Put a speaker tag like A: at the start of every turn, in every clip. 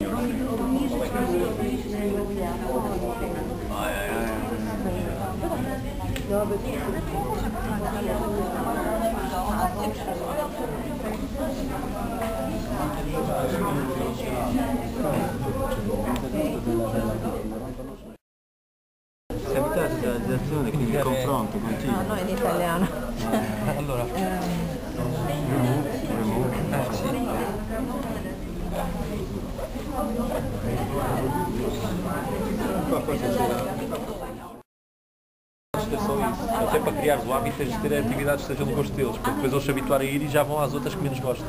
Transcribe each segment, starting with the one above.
A: Si abituati della redazione, quindi il confronto continuo.
B: No, in italiano.
A: Allora. As pessoas até para criar o hábito de ter atividades que sejam do gosto deles, porque depois eles se habituarem a ir e já vão às outras que menos gostam.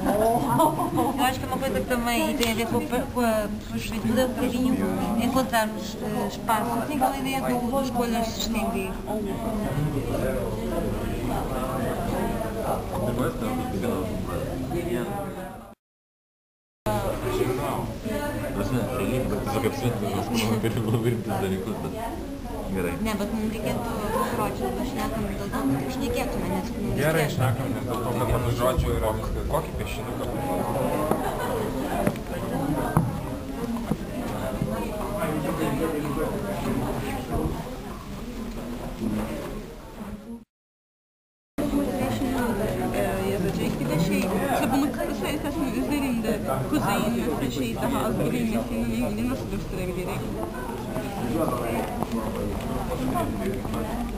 C: Eu acho que é uma coisa que também tem a ver com a juventude, é um bocadinho encontrarmos espaço. Tem aquela ideia de escolhas se estender. Не, вот мы регенту короче, шнякам до шнякету на несколько.
D: Я раньше шнякам до того, как подожжачу коки пещину
C: yazacak. Bir de işte bunu kara sayfasının üzerinde kuzeyin mesela daha az bilinmesiyle ilgili nasıl gösterebilirim?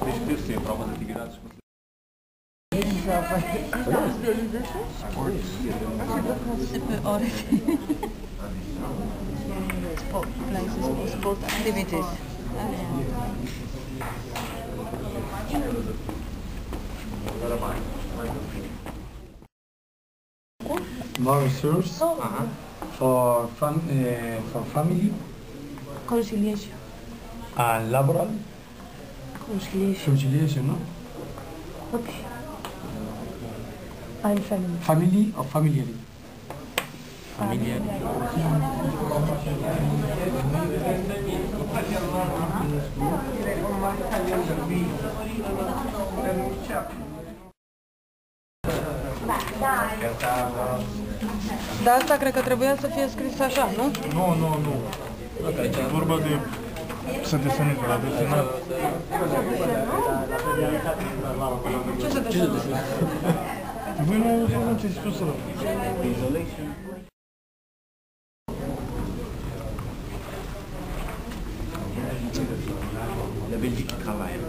A: Tens que ter sempre algumas atividades.
C: Sport places, sport activities.
E: More resource for family
B: Conciliation.
E: and laboral conciliation, no?
B: Okay. I'm family.
E: Family or familiarly?
A: Familiar.
B: Da, asta cred că trebuia să fie scris așa, nu?
D: Nu. Aici e vorba de să deseneze la desenat.
B: Ce să desenezi?
D: Voi nu ce spus rău.
A: La Belgique travaille.